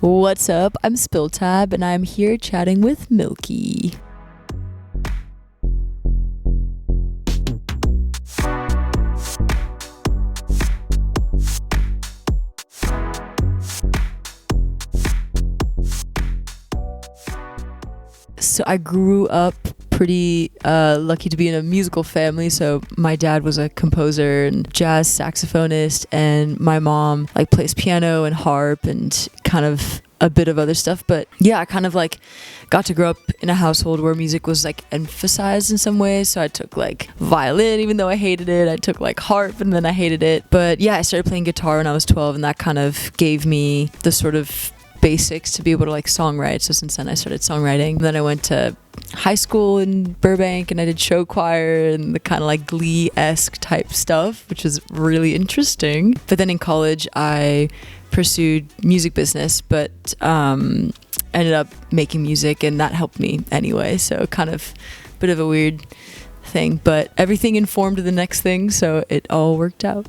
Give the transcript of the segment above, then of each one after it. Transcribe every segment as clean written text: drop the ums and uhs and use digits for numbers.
What's up? I'm Spilltab and I'm here chatting with Milky. So I grew up pretty lucky to be in a musical family. So my dad was a composer and jazz saxophonist, and my mom like plays piano and harp and kind of a bit of other stuff. But yeah, I kind of like got to grow up in a household where music was like emphasized in some ways. So I took like violin, even though I hated it. I took like harp and then I hated it. But yeah, I started playing guitar when I was 12, and that kind of gave me the sort of basics to be able to like songwrite. So since then I started songwriting. Then I went to high school in Burbank and I did show choir and the kind of like Glee-esque type stuff, which was really interesting. But then in college I pursued music business, but ended up making music, and that helped me anyway. So kind of a bit of a weird thing, but everything informed the next thing, so it all worked out.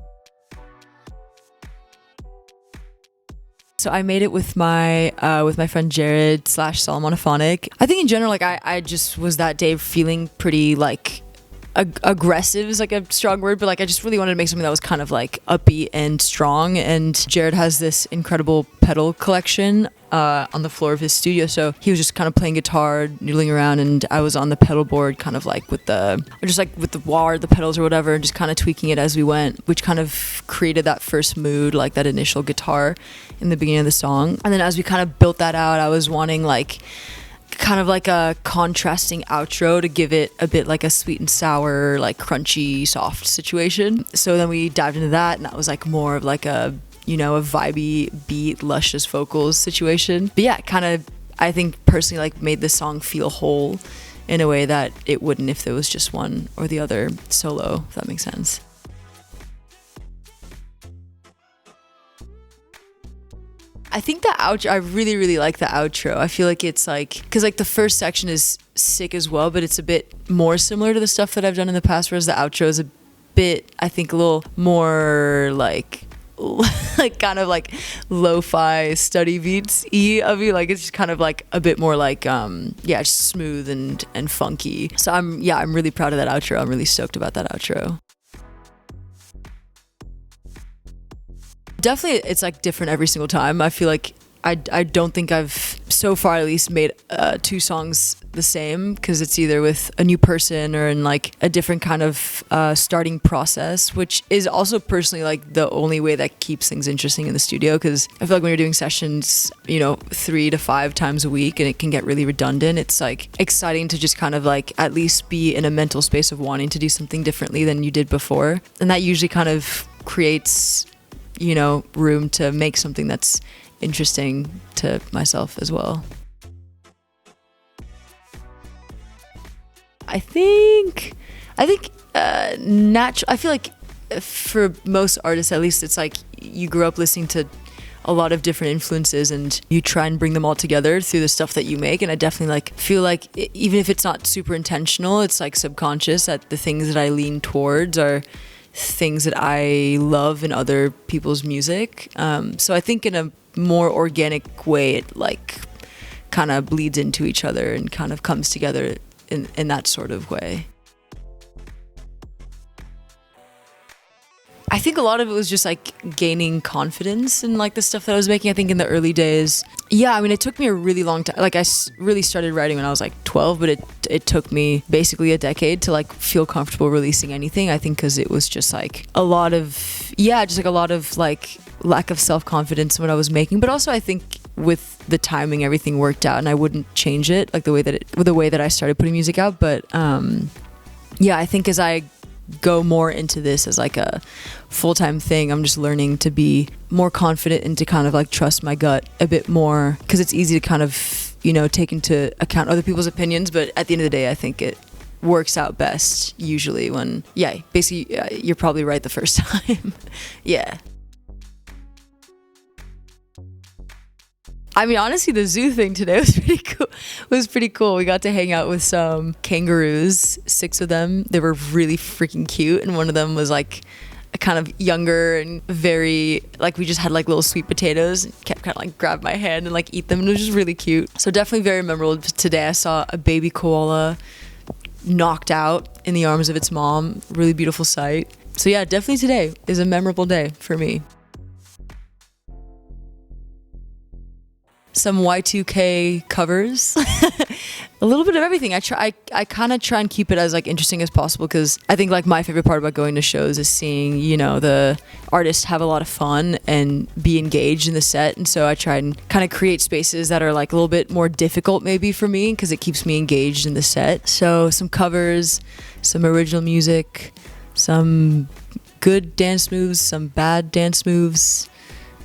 So I made it with my friend Jared / Solomonophonic. I think in general, like I just was that day feeling pretty like aggressive is like a strong word, but like I just really wanted to make something that was kind of like upbeat and strong. And Jared has this incredible pedal collection on the floor of his studio, so he was just kind of playing guitar, noodling around, and I was on the pedal board kind of like with the wah, the pedals or whatever, and just kind of tweaking it as we went, which kind of created that first mood, like that initial guitar in the beginning of the song. And then as we kind of built that out, I was wanting like kind of like a contrasting outro to give it a bit like a sweet and sour, like crunchy, soft situation. So then we dived into that, and that was like more of like a, you know, a vibey beat, luscious vocals situation. But yeah, kind of, I think personally like made this song feel whole in a way that it wouldn't if there was just one or the other solo, if that makes sense. I think the outro, I really, really like the outro. I feel like it's like, because like the first section is sick as well, but it's a bit more similar to the stuff that I've done in the past, whereas the outro is a bit, I think, a little more like kind of like lo-fi study beats-y of you. Like it's just kind of like a bit more like, just smooth and funky. So I'm really proud of that outro. I'm really stoked about that outro. Definitely it's like different every single time. I feel like I don't think I've so far at least made two songs the same, because it's either with a new person or in like a different kind of starting process, which is also personally like the only way that keeps things interesting in the studio, because I feel like when you're doing sessions, you know, 3 to 5 times a week and it can get really redundant, it's like exciting to just kind of like at least be in a mental space of wanting to do something differently than you did before, and that usually kind of creates, you know, room to make something that's interesting to myself as well. I think I feel like for most artists, at least, it's like you grew up listening to a lot of different influences and you try and bring them all together through the stuff that you make. And I definitely like feel like even if it's not super intentional, it's like subconscious that the things that I lean towards are things that I love in other people's music. So I think in a more organic way, it like kind of bleeds into each other and kind of comes together in that sort of way. I think a lot of it was just like gaining confidence in like the stuff that I was making. I think in the early days, yeah, I mean, it took me a really long time. Like I really started writing when I was like 12, but it took me basically a decade to like feel comfortable releasing anything. I think because it was just like a lot of like lack of self-confidence in what I was making. But also I think with the timing, everything worked out and I wouldn't change it, like the way that I started putting music out. But I think as I go more into this as like a full-time thing, I'm just learning to be more confident and to kind of like trust my gut a bit more, because it's easy to kind of, you know, take into account other people's opinions, but at the end of the day I think it works out best usually when you're probably right the first time. Yeah. I mean, honestly, the zoo thing today was pretty cool. We got to hang out with some kangaroos, 6 of them. They were really freaking cute, and one of them was like kind of younger and very like, we just had like little sweet potatoes and kept kind of like grab my hand and like eat them, and it was just really cute. So definitely very memorable. Today I saw a baby koala knocked out in the arms of its mom. Really beautiful sight. So yeah, definitely today is a memorable day for me. Some Y2K covers. A little bit of everything. I kind of try and keep it as like interesting as possible, because I think like my favorite part about going to shows is seeing, you know, the artists have a lot of fun and be engaged in the set. And so I try and kind of create spaces that are like a little bit more difficult maybe for me, because it keeps me engaged in the set. So some covers, some original music, some good dance moves, some bad dance moves,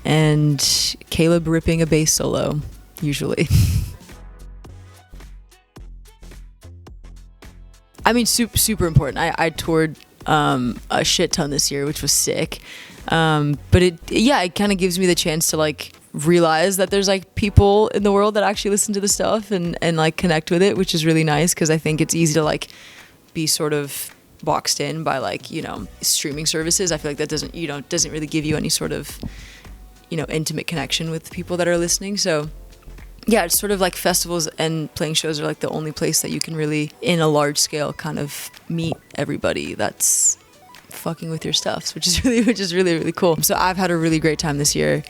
and Caleb ripping a bass solo, usually. I mean, super important. I toured a shit ton this year, which was sick. But it kind of gives me the chance to like realize that there's like people in the world that actually listen to the stuff and like connect with it, which is really nice, because I think it's easy to like be sort of boxed in by like, you know, streaming services. I feel like that doesn't really give you any sort of, you know, intimate connection with the people that are listening. So yeah, it's sort of like festivals and playing shows are like the only place that you can really, in a large scale, kind of meet everybody that's fucking with your stuff, which is really cool. So I've had a really great time this year,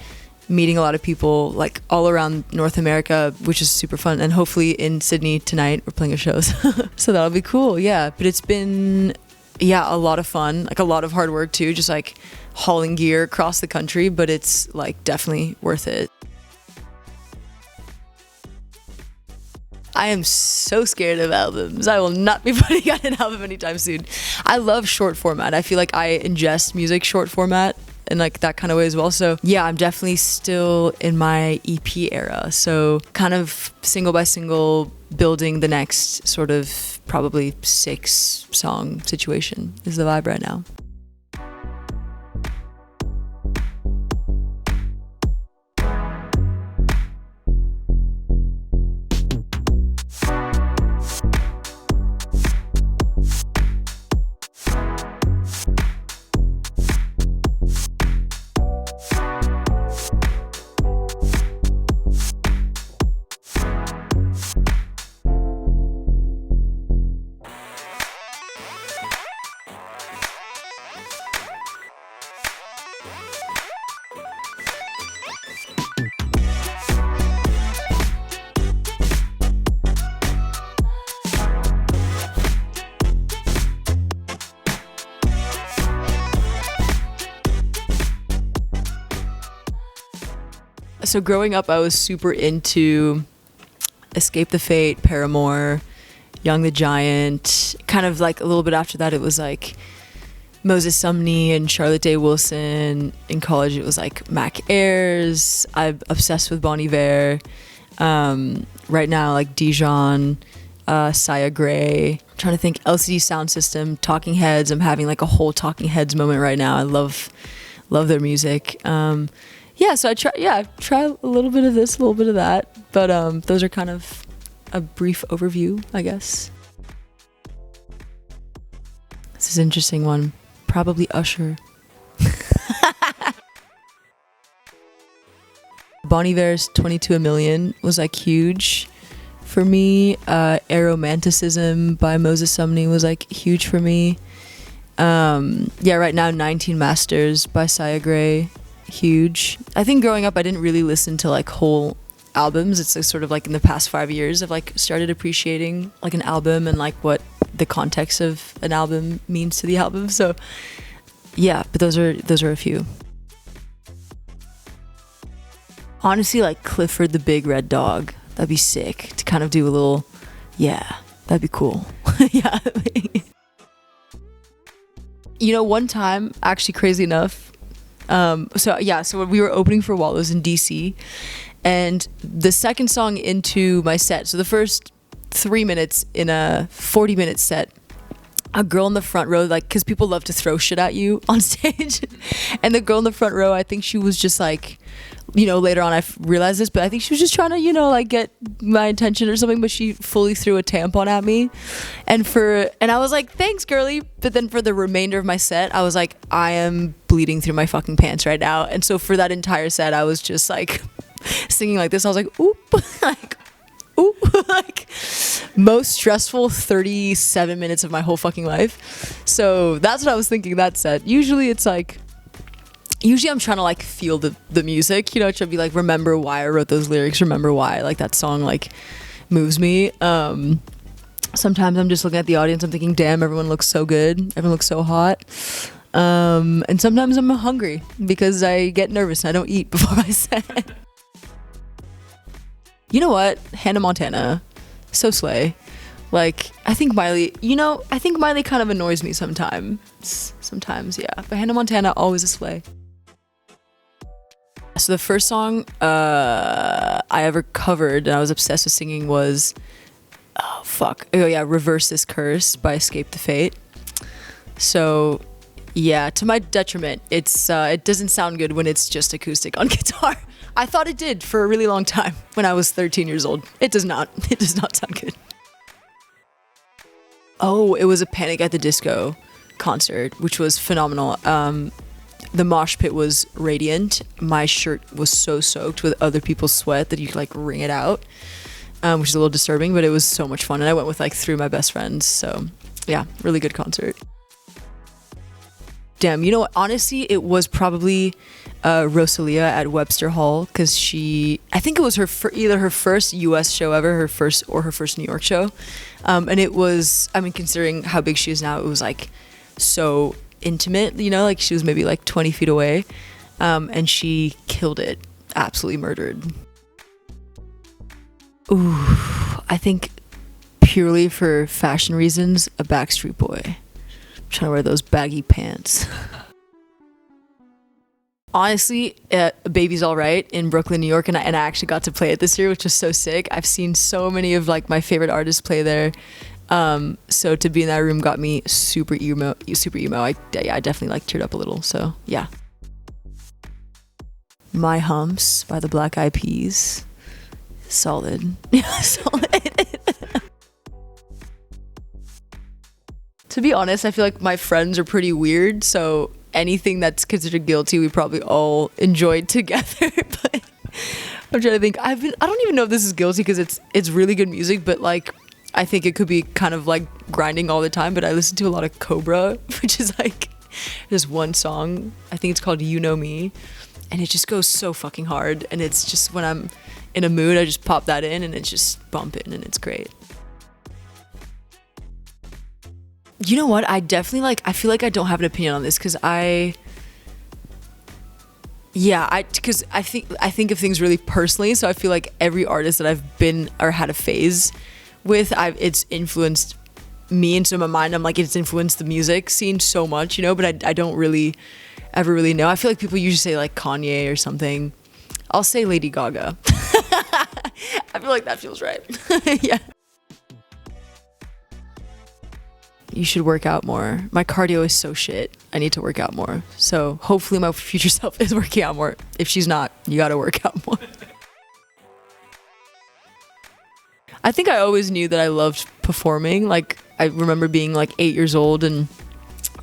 meeting a lot of people like all around North America, which is super fun. And hopefully in Sydney tonight we're playing a show, so that'll be cool. Yeah, but it's been a lot of fun, like a lot of hard work too, just like hauling gear across the country, but it's like definitely worth it. I am so scared of albums. I will not be putting out an album anytime soon. I love short format. I feel like I ingest music short format in like that kind of way as well. So yeah, I'm definitely still in my EP era. So kind of single by single building the next sort of probably 6 song situation is the vibe right now. So growing up, I was super into Escape the Fate, Paramore, Young the Giant. Kind of like a little bit after that, it was like Moses Sumney and Charlotte Day Wilson. In college, it was like Mac Ayres. I'm obsessed with Bon Iver. Right now, like Dijon, Sia Gray. I'm trying to think, LCD Sound System, Talking Heads. I'm having like a whole Talking Heads moment right now. I love their music. Yeah, so I try a little bit of this, a little bit of that, but those are kind of a brief overview, I guess. This is an interesting one. Probably Usher. Bon Iver's 22 a Million was like huge for me. Aromanticism by Moses Sumney was like huge for me. Right now 19 Masters by Sia Gray. Huge. I think growing up I didn't really listen to like whole albums. It's like sort of like in the past 5 years I've like started appreciating like an album and like what the context of an album means to the album. So yeah, but those are a few. Honestly, like Clifford the Big Red Dog. That'd be sick to kind of do a little, that'd be cool. Yeah. You know, one time, actually crazy enough, so we were opening for Wallows in DC, and the second song into my set, so the first 3 minutes in a 40-minute set, a girl in the front row, like, because people love to throw shit at you on stage, and the girl in the front row, I think she was just like later on I realized this, but I think she was just trying to, like get my attention or something, but she fully threw a tampon at me. And I was like, thanks, girly. But then for the remainder of my set, I was like, I am bleeding through my fucking pants right now. And so for that entire set, I was just like singing like this. I was like, oop, like, oop, like most stressful 37 minutes of my whole fucking life. So that's what I was thinking that set. Usually I'm trying to like feel the music, trying to be like, remember why I wrote those lyrics, remember why like that song like moves me. Sometimes I'm just looking at the audience, I'm thinking, damn, everyone looks so good, everyone looks so hot. And sometimes I'm hungry because I get nervous and I don't eat before I set. You know what? Hannah Montana, so slay. Like, I think Miley kind of annoys me sometimes, yeah. But Hannah Montana, always a slay. So the first song I ever covered and I was obsessed with singing was, Reverse This Curse by Escape the Fate. So yeah, to my detriment, it doesn't sound good when it's just acoustic on guitar. I thought it did for a really long time when I was 13 years old. It does not sound good. Oh, it was a Panic at the Disco concert, which was phenomenal. The mosh pit was radiant. My shirt was so soaked with other people's sweat that you could like wring it out, which is a little disturbing, but it was so much fun. And I went with like 3 of my best friends. So yeah, really good concert. Damn, you know what? Honestly, it was probably Rosalia at Webster Hall, because I think it was either her first US show ever, her first New York show. And it was, considering how big she is now, it was like so intimate, like she was maybe like 20 feet away. And she killed it, absolutely murdered. Ooh, I think purely for fashion reasons, a Backstreet Boy. I'm trying to wear those baggy pants. Honestly, Baby's Alright in Brooklyn, New York, and I actually got to play it this year, which was so sick. I've seen so many of like my favorite artists play there. So to be in that room got me super emo. I definitely like teared up a little. So yeah. My Humps by the Black Eyed Peas. Solid. Yeah, solid. To be honest, I feel like my friends are pretty weird, so anything that's considered guilty, we probably all enjoyed together. But I'm trying to think. I don't even know if this is guilty because it's really good music, but like I think it could be kind of like grinding all the time. But I listen to a lot of Cobra, which is like this one song. I think it's called You Know Me, and it just goes so fucking hard. And it's just when I'm in a mood, I just pop that in and it's just bumping and it's great. You know what? I definitely I feel like I don't have an opinion on this because I think of things really personally. So I feel like every artist that I've been or had a phase with, it's influenced me. And so in my mind, I'm like, it's influenced the music scene so much, but I don't really ever really know. I feel like people usually say like Kanye or something. I'll say Lady Gaga. I feel like that feels right. Yeah. You should work out more. My cardio is so shit. I need to work out more. So hopefully my future self is working out more. If she's not, you gotta work out more. I think I always knew that I loved performing. Like I remember being like 8 years old and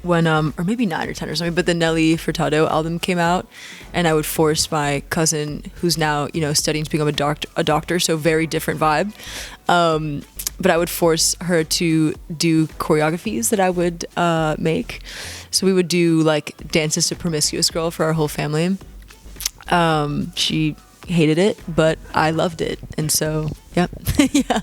when, or maybe 9 or 10 or something, but the Nelly Furtado album came out and I would force my cousin, who's now, studying to become a doctor, so very different vibe. But I would force her to do choreographies that I would make. So we would do like dances to Promiscuous Girl for our whole family. She hated it, but I loved it. And so, yep. Yeah.